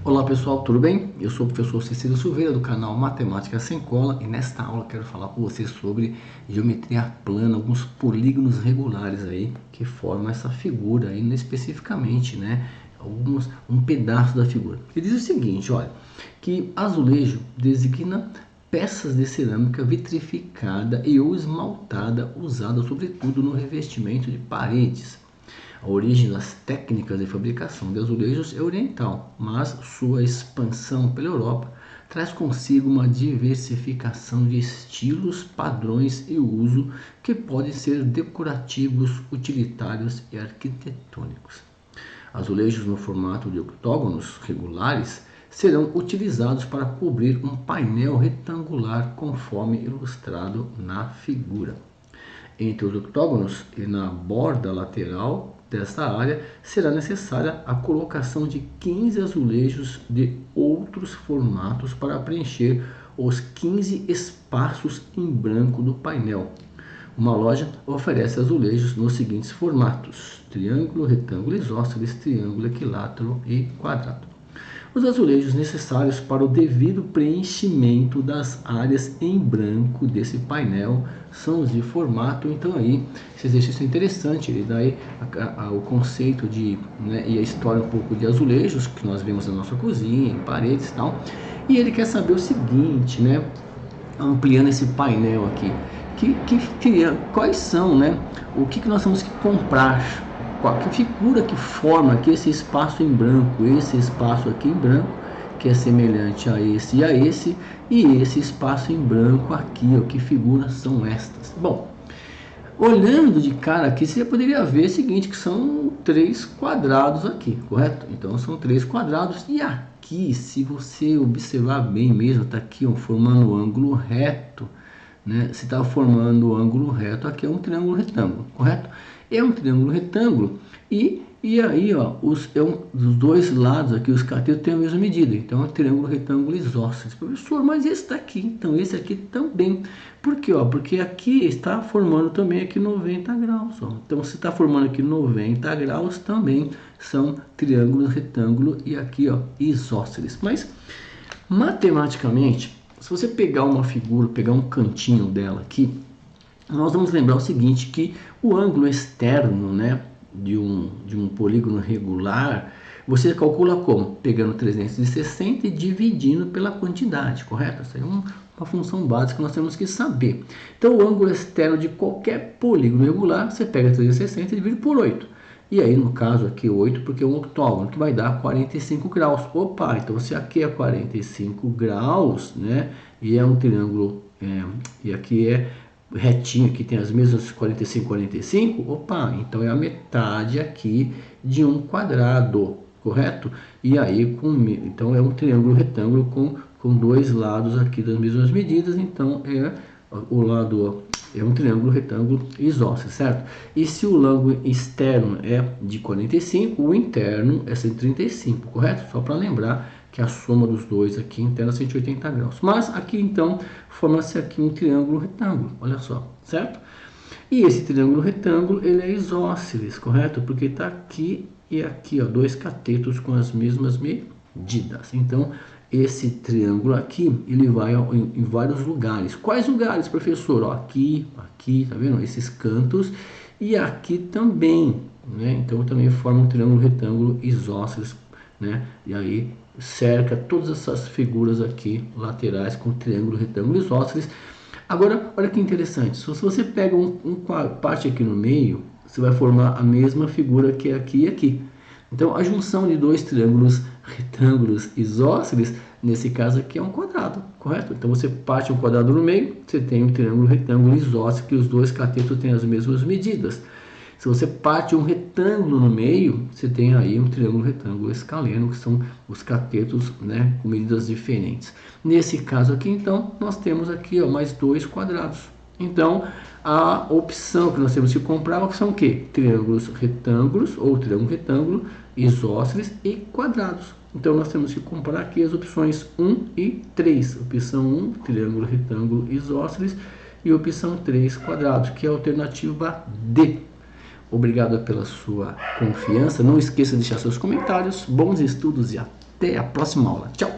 Olá pessoal, tudo bem? Eu sou o professor Cecílio Silveira do canal Matemática Sem Cola e nesta aula quero falar com você sobre geometria plana, alguns polígonos regulares aí que formam essa figura aí, especificamente, né? Um pedaço da figura. Ele diz o seguinte, olha, que azulejo designa peças de cerâmica vitrificada e ou esmaltada usada sobretudo no revestimento de paredes. A origem das técnicas de fabricação de azulejos é oriental, mas sua expansão pela Europa traz consigo uma diversificação de estilos, padrões e uso que podem ser decorativos, utilitários e arquitetônicos. Azulejos no formato de octógonos regulares serão utilizados para cobrir um painel retangular conforme ilustrado na figura. Entre os octógonos e na borda lateral desta área será necessária a colocação de 15 azulejos de outros formatos para preencher os 15 espaços em branco do painel. Uma loja oferece azulejos nos seguintes formatos: triângulo, retângulo, isósceles, triângulo, equilátero e quadrado. Os azulejos necessários para o devido preenchimento das áreas em branco desse painel são os de formato. Então aí, esse exercício é interessante, ele dá aí o conceito de, né, e a história um pouco de azulejos que nós vemos na nossa cozinha, em paredes e tal. E ele quer saber o seguinte, né, ampliando esse painel aqui, quais são, né, o que nós temos que comprar, que figura que forma aqui esse espaço em branco, esse espaço aqui em branco, que é semelhante a esse e esse espaço em branco aqui, ó, que figuras são estas? Bom, olhando de cara aqui, você poderia ver o seguinte, que são 3 quadrados aqui, correto? Então são 3 quadrados, e aqui, se você observar bem mesmo, está aqui ó, formando um ângulo reto, né? Se está formando um ângulo reto, aqui é um triângulo retângulo, correto? É um triângulo retângulo e aí ó, dos dois lados aqui os catetos têm a mesma medida, então é um triângulo retângulo isósceles. Professor, mas esse daqui, então esse aqui também, por quê? Ó, porque aqui está formando também aqui 90 graus, ó. Então se está formando aqui 90 graus também são triângulos retângulo e aqui ó, isósceles. Mas matematicamente, se você pegar uma figura, pegar um cantinho dela aqui, nós vamos lembrar o seguinte, que o ângulo externo, né, de um polígono regular, você calcula como? Pegando 360 e dividindo pela quantidade, correto? Essa é uma função básica que nós temos que saber. Então, o ângulo externo de qualquer polígono regular, você pega 360 e divide por 8. E aí, no caso aqui, 8, porque é um octógono, que vai dar 45 graus. Opa, então se aqui é 45 graus, né, e é um triângulo, e aqui é retinho, que tem as mesmas 45, 45, opa, então é a metade aqui de um quadrado, correto? E aí, então é um triângulo retângulo com dois lados aqui das mesmas medidas, então o lado é um triângulo retângulo isósceles, certo? E se o ângulo externo é de 45, o interno é 135, correto? Só para lembrar que a soma dos dois aqui interna 180 graus. Mas aqui então forma-se aqui um triângulo retângulo, olha só, certo? E esse triângulo retângulo ele é isósceles, correto? Porque está aqui e aqui, ó, dois catetos com as mesmas medidas. Então esse triângulo aqui ele vai em vários lugares. Quais lugares, professor? Ó, aqui, tá vendo? Esses cantos e aqui também, né? Então também forma um triângulo retângulo isósceles, né? E aí cerca todas essas figuras aqui laterais com triângulo retângulo isósceles. Agora, olha que interessante, se você pega uma parte aqui no meio, você vai formar a mesma figura que aqui e aqui. Então, a junção de dois triângulos retângulos isósceles, nesse caso aqui é um quadrado, correto? Então, você parte um quadrado no meio, você tem um triângulo retângulo isósceles, que os dois catetos têm as mesmas medidas. Se você parte um retângulo no meio, você tem aí um triângulo retângulo escaleno, que são os catetos, né, com medidas diferentes. Nesse caso aqui, então, nós temos aqui ó, mais dois quadrados. Então, a opção que nós temos que comprar são o quê? Triângulos retângulos, ou triângulo retângulo, isósceles e quadrados. Então, nós temos que comprar aqui as opções 1 e 3. Opção 1, triângulo retângulo isósceles, e opção 3, quadrados, que é a alternativa D. Obrigado pela sua confiança. Não esqueça de deixar seus comentários. Bons estudos e até! Até a próxima aula. Tchau!